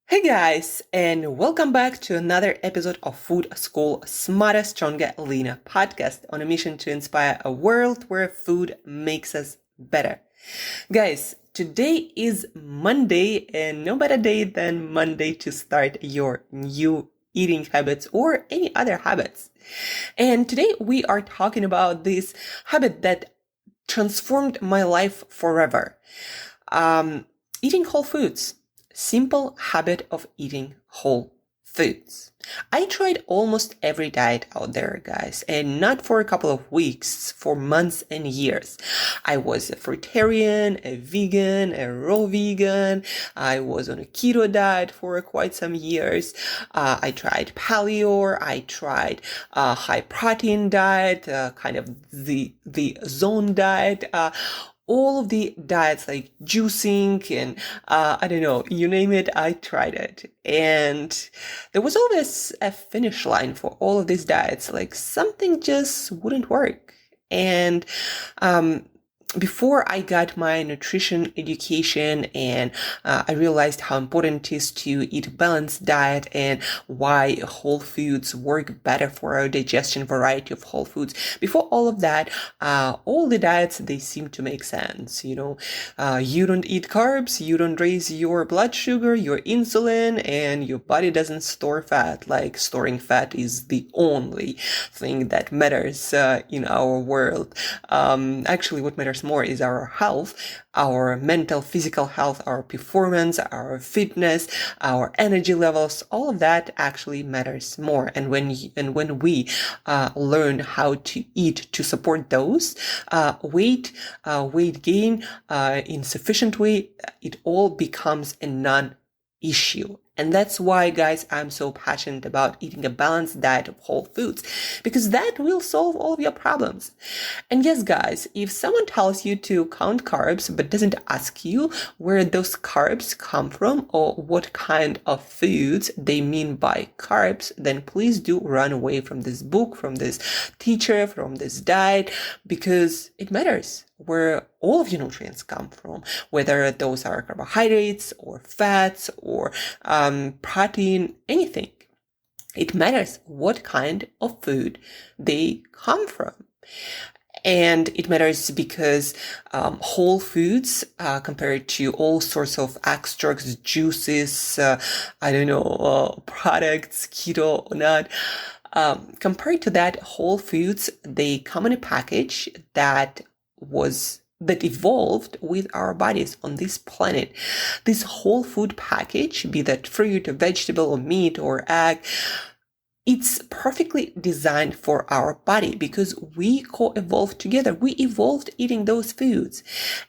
Hey guys, and welcome back to another episode of Food School Smarter, Stronger, Leaner podcast on a mission to inspire a world where food makes us better. Guys, today is Monday, and no better day than Monday to start your new eating habits or any other habits. And today we are talking about this habit that transformed my life forever. Eating whole foods. Simple habit of eating whole foods. I tried almost every diet out there, guys, and not for a couple of weeks, for months and years. I was a fruitarian, a vegan, a raw vegan. I was on a keto diet for quite some years. I tried paleo. I tried high protein diet, kind of the zone diet. All of the diets like juicing and I don't know, you name it, I tried it. And there was always a finish line for all of these diets. Like something just wouldn't work. And before I got my nutrition education and I realized how important it is to eat a balanced diet and why whole foods work better for our digestion, variety of whole foods. Before all of that, all the diets, they seem to make sense. You don't eat carbs, you don't raise your blood sugar, your insulin, and your body doesn't store fat. Like storing fat is the only thing that matters in our world. Actually, what matters more is our health, our mental, physical health, our performance, our fitness, our energy levels. All of that actually matters more. And when we learn how to eat to support those, weight gain in sufficient way, it all becomes a non-issue. And that's why, guys, I'm so passionate about eating a balanced diet of whole foods, because that will solve all of your problems. And yes, guys, if someone tells you to count carbs but doesn't ask you where those carbs come from or what kind of foods they mean by carbs, then please do run away from this book, from this teacher, from this diet, because it matters where all of your nutrients come from, whether those are carbohydrates or fats or protein, anything. It matters what kind of food they come from. And it matters because whole foods, compared to all sorts of extracts, juices, products, keto or not, compared to that, whole foods, they come in a package that evolved with our bodies on this planet. This whole food package, be that fruit or vegetable or meat or egg, it's perfectly designed for our body because we co-evolved together. We evolved eating those foods,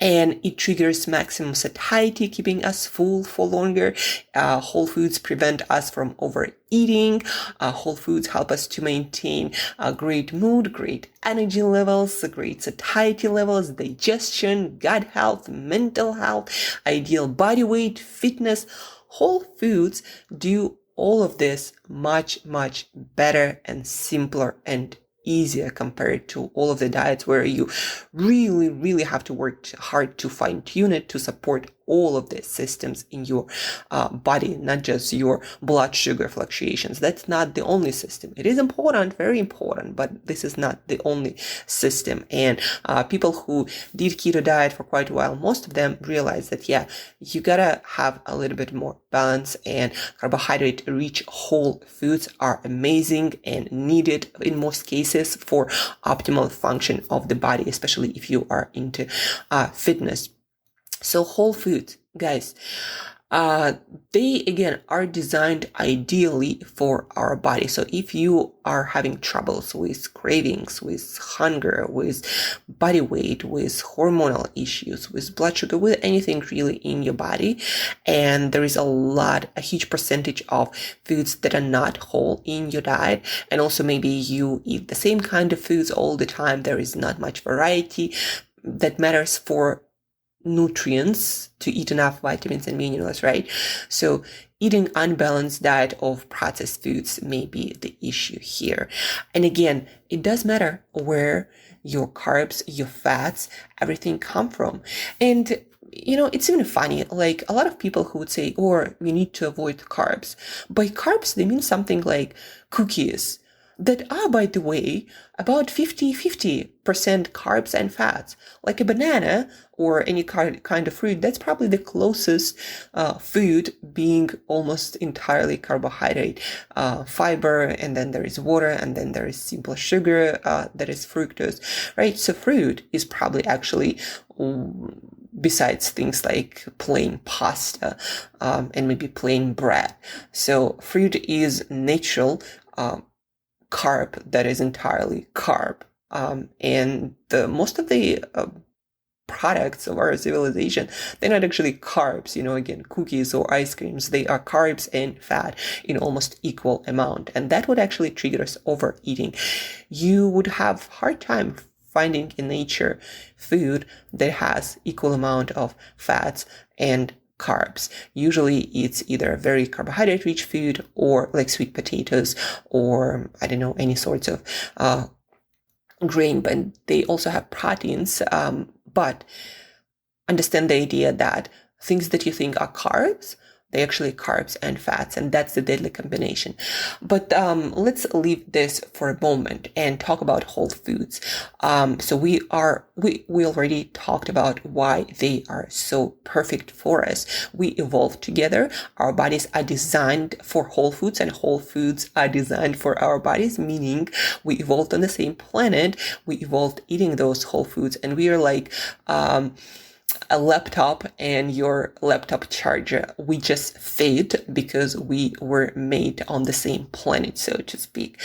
and it triggers maximum satiety, keeping us full for longer. Whole foods prevent us from overeating. Whole foods help us to maintain a great mood, great energy levels, great satiety levels, digestion, gut health, mental health, ideal body weight, fitness. Whole foods do all of this much, much better and simpler and easier compared to all of the diets where you really, really have to work hard to fine tune it to support all of the systems in your body, not just your blood sugar fluctuations. That's not the only system. It is important, very important, but this is not the only system. And people who did keto diet for quite a while, most of them realize that, yeah, you gotta have a little bit more balance, and carbohydrate rich whole foods are amazing and needed in most cases for optimal function of the body, especially if you are into fitness. So whole foods, guys, they again are designed ideally for our body. So if you are having troubles with cravings, with hunger, with body weight, with hormonal issues, with blood sugar, with anything really in your body, and there is a huge percentage of foods that are not whole in your diet, and also maybe you eat the same kind of foods all the time, there is not much variety that matters for nutrients to eat enough vitamins and minerals, right? So eating unbalanced diet of processed foods may be the issue here. And again, it does matter where your carbs, your fats, everything come from. And it's even funny, like a lot of people who would say, or we need to avoid carbs. By carbs, they mean something like cookies that are, by the way, about 50-50% carbs and fats. Like a banana or any kind of fruit, that's probably the closest food, being almost entirely carbohydrate, fiber, and then there is water, and then there is simple sugar, that is fructose, right? So fruit is probably actually, besides things like plain pasta, and maybe plain bread. So fruit is natural carb that is entirely carb. And most of the products of our civilization, they're not actually carbs. Again, cookies or ice creams, they are carbs and fat in almost equal amount. And that would actually trigger us overeating. You would have hard time finding in nature food that has equal amount of fats and carbs. Usually it's either a very carbohydrate rich food, or like sweet potatoes, or I don't know, any sorts of grain, but they also have proteins. But understand the idea that things that you think are carbs, they actually carbs and fats, and that's the deadly combination. But let's leave this for a moment and talk about whole foods. So we already talked about why they are so perfect for us. We evolved together. Our bodies are designed for whole foods, and whole foods are designed for our bodies, meaning we evolved on the same planet. We evolved eating those whole foods, and we are like a laptop and your laptop charger. We just fit because we were made on the same planet, so to speak.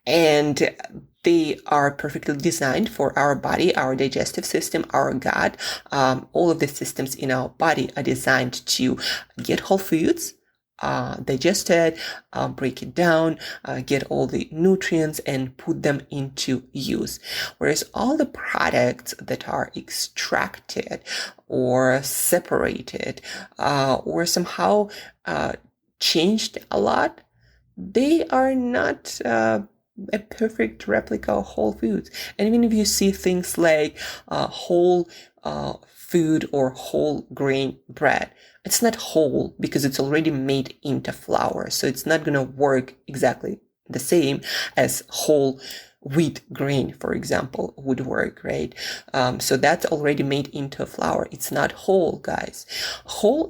And they are perfectly designed for our body, our digestive system, our gut. All of the systems in our body are designed to get whole foods, digest it, break it down, get all the nutrients and put them into use. Whereas all the products that are extracted or separated, or somehow changed a lot, they are not a perfect replica of whole foods. And even if you see things like whole food or whole grain bread, it's not whole because it's already made into flour. So it's not going to work exactly the same as whole wheat grain, for example, would work, right? So that's already made into flour. It's not whole, guys. Whole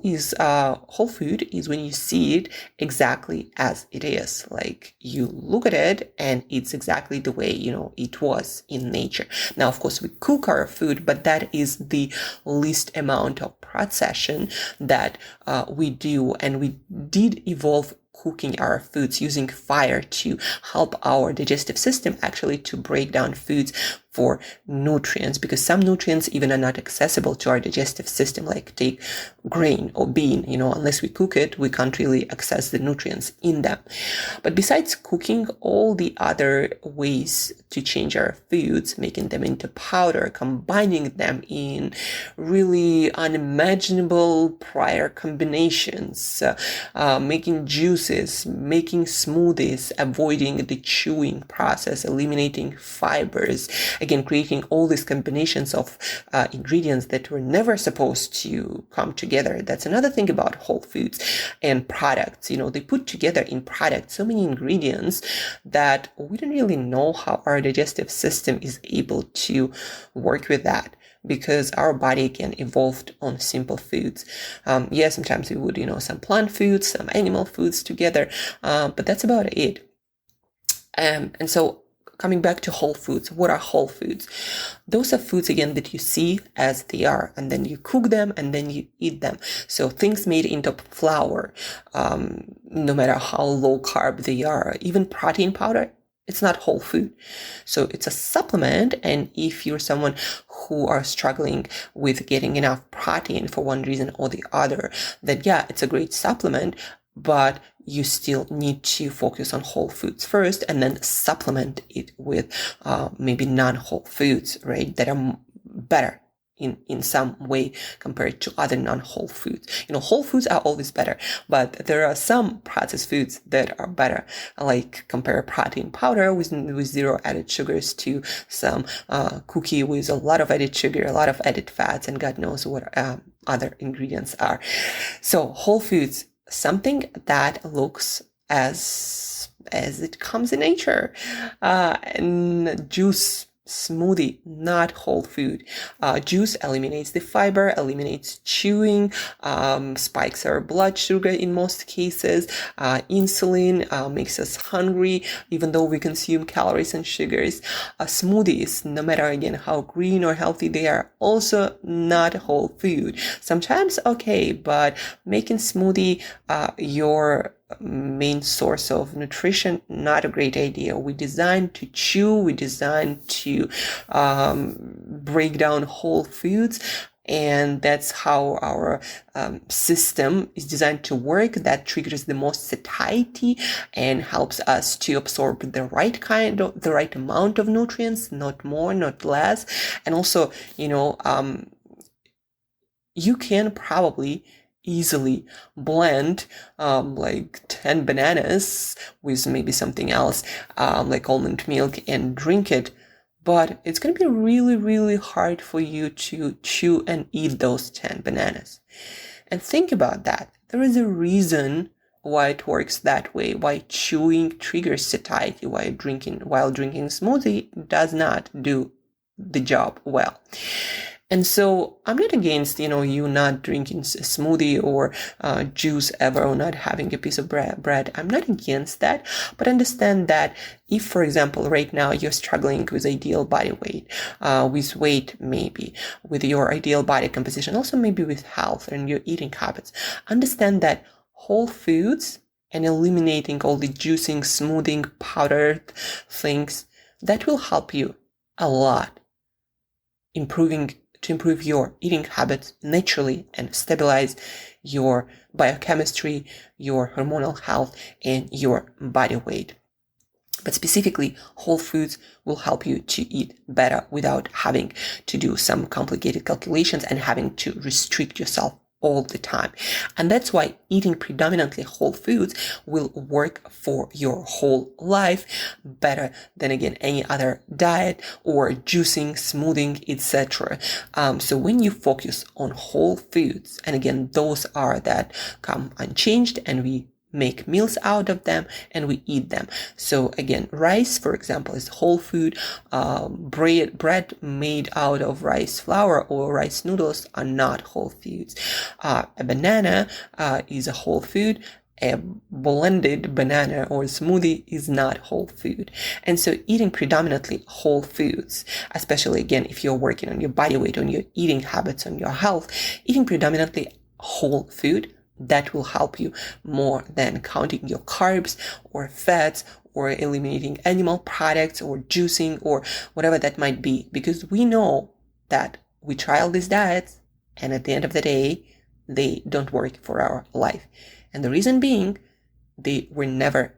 food is when you see it exactly as it is. Like you look at it and it's exactly the way, it was in nature. Now, of course, we cook our food, but that is the least amount of processing that we do. And we did evolve cooking our foods using fire to help our digestive system actually to break down foods for nutrients, because some nutrients even are not accessible to our digestive system, like take grain or bean, unless we cook it, we can't really access the nutrients in them. But besides cooking, all the other ways to change our foods, making them into powder, combining them in really unimaginable prior combinations, making juices, making smoothies, avoiding the chewing process, eliminating fibers, again, creating all these combinations of ingredients that were never supposed to come together. That's another thing about whole foods and products. They put together in products so many ingredients that we don't really know how our digestive system is able to work with that, because our body can evolve on simple foods. Sometimes we would, some plant foods, some animal foods together, but that's about it. And so coming back to whole foods, what are whole foods? Those are foods, again, that you see as they are, and then you cook them and then you eat them. So things made into flour, no matter how low carb they are, even protein powder, it's not whole food. So it's a supplement. And if you're someone who are struggling with getting enough protein for one reason or the other, then it's a great supplement, but you still need to focus on whole foods first and then supplement it with maybe non-whole foods, right, that are better in some way compared to other non-whole foods. Whole foods are always better, but there are some processed foods that are better, like compare protein powder with zero added sugars to some cookie with a lot of added sugar, a lot of added fats, and God knows what other ingredients are. So whole foods, something that looks as it comes in nature. And juice, smoothie, not whole food. Juice eliminates the fiber, eliminates chewing, spikes our blood sugar in most cases. Insulin makes us hungry, even though we consume calories and sugars. Smoothies, no matter again how green or healthy they are, also not whole food. Sometimes okay, but making smoothie your main source of nutrition, not a great idea. We designed to chew, we designed to break down whole foods, and that's how our system is designed to work. That triggers the most satiety and helps us to absorb the right amount of nutrients, not more, not less. And also, you can probably easily blend like 10 bananas with maybe something else, like almond milk, and drink it. But it's going to be really, really hard for you to chew and eat those 10 bananas. And think about that. There is a reason why it works that way, why chewing triggers satiety, while drinking smoothie does not do the job well. And so I'm not against, you not drinking a smoothie or juice ever, or not having a piece of bread. I'm not against that, but understand that if, for example, right now you're struggling with ideal body weight, with weight maybe, with your ideal body composition, also maybe with health and your eating habits, understand that whole foods and eliminating all the juicing, smoothing, powdered things, that will help you a lot to improve your eating habits naturally and stabilize your biochemistry, your hormonal health, and your body weight. But specifically, whole foods will help you to eat better without having to do some complicated calculations and having to restrict yourself all the time. And that's why eating predominantly whole foods will work for your whole life better than, again, any other diet or juicing, smoothing, etc. So when you focus on whole foods, and again, those are that come unchanged, and we make meals out of them and we eat them. So again, rice, for example, is whole food. Bread made out of rice flour or rice noodles are not whole foods. A banana is a whole food. A blended banana or smoothie is not whole food. And so eating predominantly whole foods, especially again, if you're working on your body weight, on your eating habits, on your health, eating predominantly whole food, that will help you more than counting your carbs or fats or eliminating animal products or juicing or whatever that might be. Because we know that we trial these diets and at the end of the day, they don't work for our life. And the reason being, they were never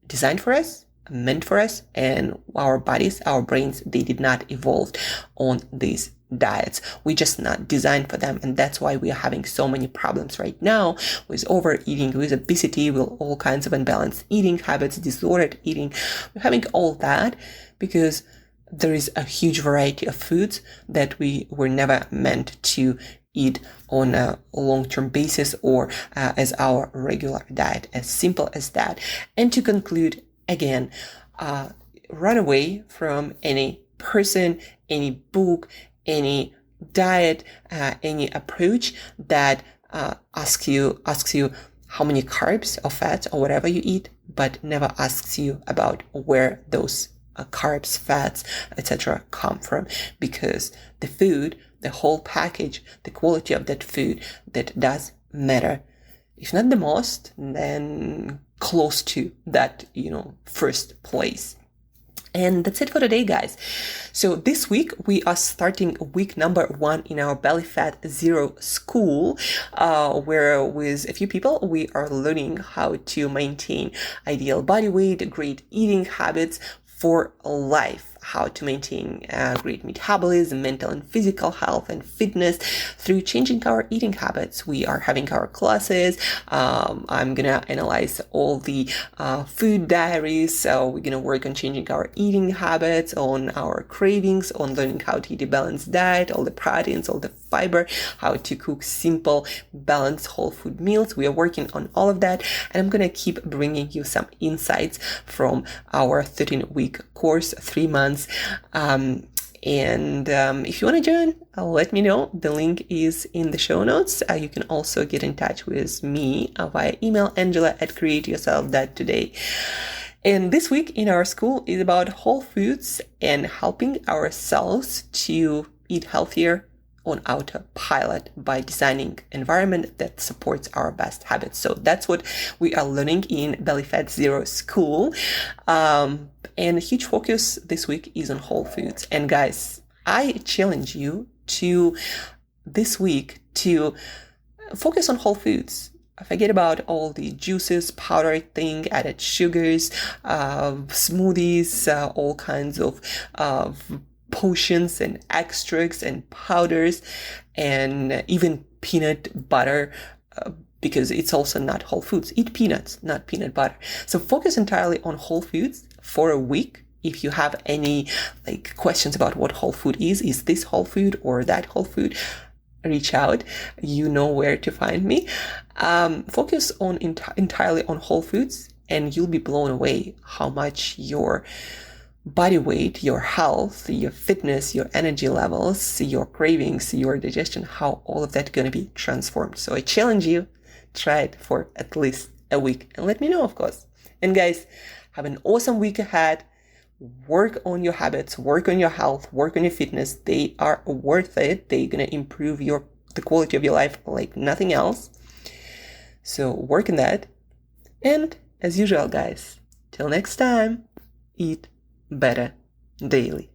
designed for us, meant for us, and our bodies, our brains, they did not evolve on these diets. We're just not designed for them. And that's why we are having so many problems right now with overeating, with obesity, with all kinds of unbalanced eating habits, disordered eating. We're having all that because there is a huge variety of foods that we were never meant to eat on a long-term basis or as our regular diet, as simple as that. And to conclude, again, run away from any person, any book, any diet, any approach that asks you how many carbs or fats or whatever you eat, but never asks you about where those carbs, fats, etc. come from. Because the food, the whole package, the quality of that food, that does matter. If not the most, then close to that, first place. And that's it for today, guys. So this week, we are starting week number 1 in our Belly Fat Zero school, where with a few people, we are learning how to maintain ideal body weight, great eating habits for life. how to maintain great metabolism, mental and physical health and fitness through changing our eating habits. We are having our classes. I'm gonna analyze all the food diaries. So we're gonna work on changing our eating habits, on our cravings, on learning how to eat a balanced diet, all the proteins, all the fiber, how to cook simple, balanced whole food meals. We are working on all of that, and I'm gonna keep bringing you some insights from our 13-week course, 3 months. If you want to join, let me know. The link is in the show notes. You can also get in touch with me via email, angela@createyourself.today. And this week in our school is about whole foods and helping ourselves to eat healthier on autopilot by designing environment that supports our best habits. So that's what we are learning in Belly Fat Zero School. And a huge focus this week is on whole foods. And guys, I challenge you to this week to focus on whole foods. Forget about all the juices, powdered thing, added sugars, smoothies, all kinds of potions and extracts and powders, and even peanut butter, because it's also not whole foods. Eat peanuts, not peanut butter. So focus entirely on whole foods for a week. If you have any questions about what whole food is this whole food or that whole food, reach out. You know where to find me. Focus on entirely on whole foods, and you'll be blown away how much your body weight, your health, your fitness, your energy levels, your cravings, your digestion, how all of that going to be transformed. So I challenge you, try it for at least a week and let me know, of course. And guys, have an awesome week ahead. Work on your habits, work on your health, work on your fitness. They are worth it. They're going to improve the quality of your life like nothing else. So work on that. And as usual, guys, till next time, eat better daily.